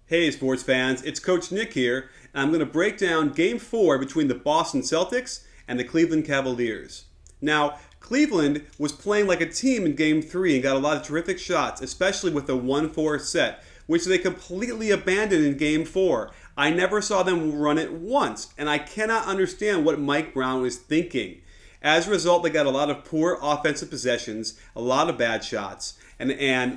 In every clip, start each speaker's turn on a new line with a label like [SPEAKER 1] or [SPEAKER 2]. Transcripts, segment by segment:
[SPEAKER 1] Hey sports fans, it's Coach Nick here, and I'm going to break down Game 4 between the Boston Celtics and the Cleveland Cavaliers. Now, Cleveland was playing like a team in Game 3 and got a lot of terrific shots, especially with the 1-4 set, which they completely abandoned in Game 4. I never saw them run it once, and I cannot understand what Mike Brown was thinking. As a result, they got a lot of poor offensive possessions, a lot of bad shots, and the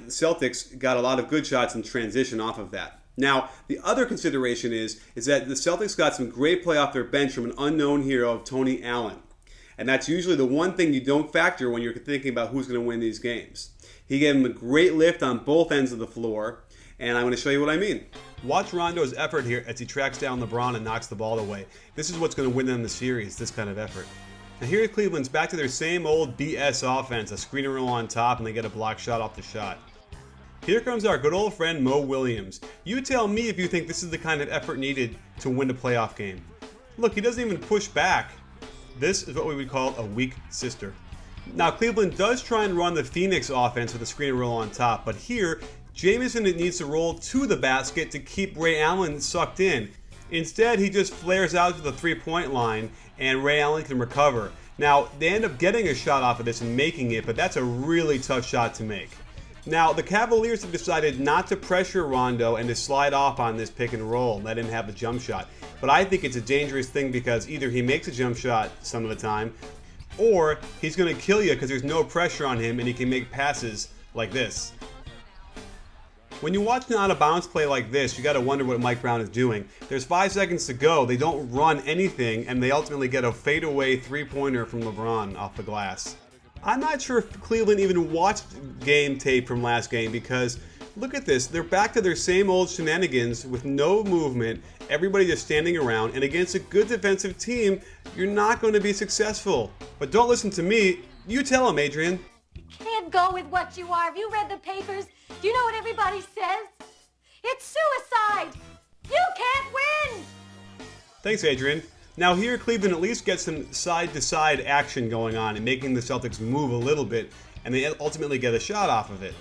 [SPEAKER 1] Celtics got a lot of good shots in transition off of that. Now, the other consideration is that the Celtics got some great play off their bench from an unknown hero of Tony Allen. And that's usually the one thing you don't factor when you're thinking about who's going to win these games. He gave him a great lift on both ends of the floor, and I'm going to show you what I mean. Watch Rondo's effort here as he tracks down LeBron and knocks the ball away. This is what's going to win them the series, this kind of effort. Now here Cleveland's back to their same old BS offense, a screen and roll on top, and they get a block shot off the shot. Here comes our good old friend Mo Williams. You tell me if you think this is the kind of effort needed to win a playoff game. Look, he doesn't even push back. This is what we would call a weak sister. Now, Cleveland does try and run the Phoenix offense with a screen and roll on top, but here, Jamison needs to roll to the basket to keep Ray Allen sucked in. Instead, he just flares out to the three-point line, and Ray Allen can recover. Now, they end up getting a shot off of this and making it, but that's a really tough shot to make. Now, the Cavaliers have decided not to pressure Rondo and to slide off on this pick and roll and let him have the jump shot. But I think it's a dangerous thing because either he makes a jump shot some of the time, or he's going to kill you because there's no pressure on him and he can make passes like this. When you watch an out-of-bounds play like this, you got to wonder what Mike Brown is doing. There's 5 seconds to go, they don't run anything, and they ultimately get a fadeaway three-pointer from LeBron off the glass. I'm not sure if Cleveland even watched game tape from last game because look at this. They're back to their same old shenanigans with no movement, everybody just standing around, and against a good defensive team, you're not going to be successful. But don't listen to me. You tell them, Adrian.
[SPEAKER 2] You can't go with what you are. Have you read the papers? Do you know what everybody says? It's suicide. You can't win.
[SPEAKER 1] Thanks, Adrian. Now here, Cleveland at least gets some side-to-side action going on and making the Celtics move a little bit, and they ultimately get a shot off of it.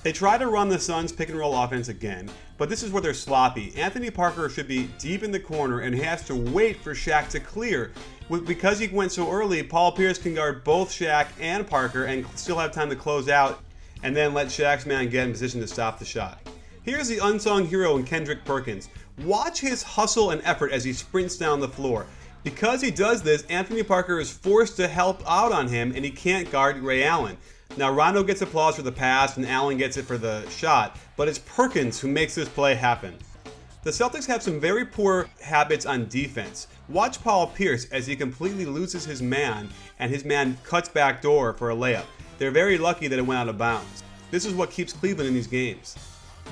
[SPEAKER 1] They try to run the Suns' pick-and-roll offense again, but this is where they're sloppy. Anthony Parker should be deep in the corner and has to wait for Shaq to clear. Because he went so early, Paul Pierce can guard both Shaq and Parker and still have time to close out and then let Shaq's man get in position to stop the shot. Here's the unsung hero in Kendrick Perkins. Watch his hustle and effort as he sprints down the floor. Because he does this, Anthony Parker is forced to help out on him and he can't guard Ray Allen. Now Rondo gets applause for the pass and Allen gets it for the shot, but it's Perkins who makes this play happen. The Celtics have some very poor habits on defense. Watch Paul Pierce as he completely loses his man and his man cuts back door for a layup. They're very lucky that it went out of bounds. This is what keeps Cleveland in these games.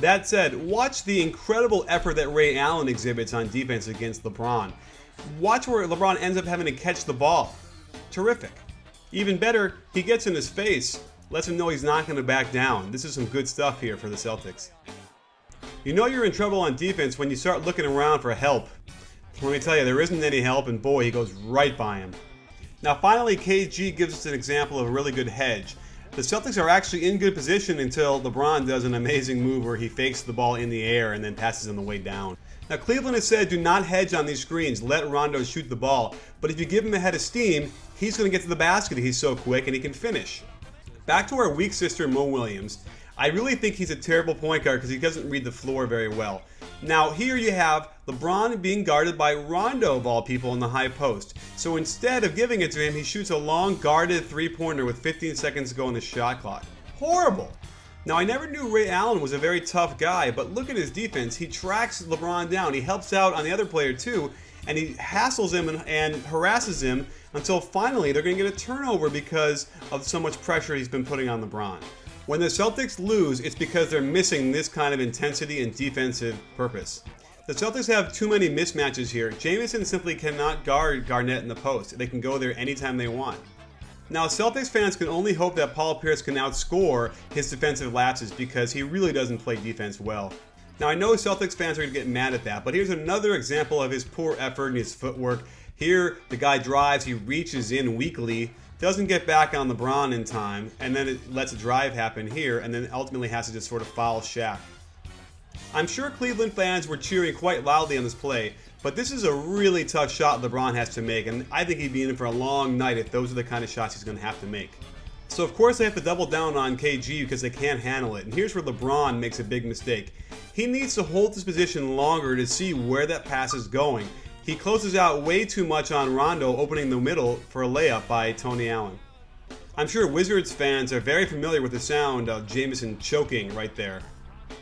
[SPEAKER 1] That said, watch the incredible effort that Ray Allen exhibits on defense against LeBron. Watch where LeBron ends up having to catch the ball. Terrific. Even better, he gets in his face, lets him know he's not going to back down. This is some good stuff here for the Celtics. You know you're in trouble on defense when you start looking around for help. Let me tell you, there isn't any help, and boy, he goes right by him. Now finally, KG gives us an example of a really good hedge. The Celtics are actually in good position until LeBron does an amazing move where he fakes the ball in the air and then passes on the way down. Now Cleveland has said do not hedge on these screens, let Rondo shoot the ball, but if you give him a head of steam, he's going to get to the basket, he's so quick and he can finish. Back to our weak sister Mo Williams. I really think he's a terrible point guard because he doesn't read the floor very well. Now here you have LeBron being guarded by Rondo of all people in the high post. So instead of giving it to him, he shoots a long guarded three-pointer with 15 seconds to go on the shot clock. Horrible! Now I never knew Ray Allen was a very tough guy, but look at his defense. He tracks LeBron down, he helps out on the other player too, and he hassles him and harasses him until finally they're going to get a turnover because of so much pressure he's been putting on LeBron. When the Celtics lose, it's because they're missing this kind of intensity and defensive purpose. The Celtics have too many mismatches here. Jamison simply cannot guard Garnett in the post. They can go there anytime they want. Now, Celtics fans can only hope that Paul Pierce can outscore his defensive lapses because he really doesn't play defense well. Now, I know Celtics fans are going to get mad at that, but here's another example of his poor effort and his footwork. Here, the guy drives, he reaches in weakly, doesn't get back on LeBron in time, and then it lets a drive happen here, and then ultimately has to just sort of foul Shaq. I'm sure Cleveland fans were cheering quite loudly on this play, but this is a really tough shot LeBron has to make, and I think he'd be in for a long night if those are the kind of shots he's going to have to make. So of course they have to double down on KG because they can't handle it, and here's where LeBron makes a big mistake. He needs to hold his position longer to see where that pass is going. He closes out way too much on Rondo, opening the middle for a layup by Tony Allen. I'm sure Wizards fans are very familiar with the sound of Jameson choking right there.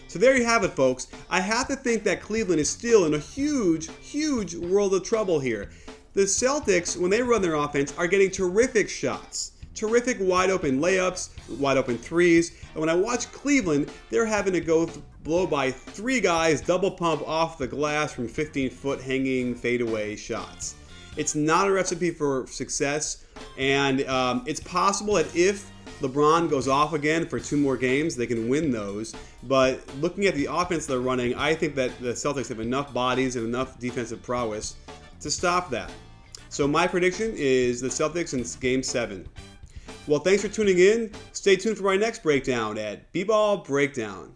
[SPEAKER 1] So there you have it, folks. I have to think that Cleveland is still in a huge, huge world of trouble here. The Celtics, when they run their offense, are getting terrific shots. Terrific wide open layups, wide open threes. And when I watch Cleveland, they're having to go blow by 3 guys, double pump off the glass from 15-foot hanging fadeaway shots. It's not a recipe for success, and it's possible that if LeBron goes off again for 2 more games, they can win those. But looking at the offense they're running, I think that the Celtics have enough bodies and enough defensive prowess to stop that. So my prediction is the Celtics in Game 7. Well, thanks for tuning in. Stay tuned for my next breakdown at B-Ball Breakdown.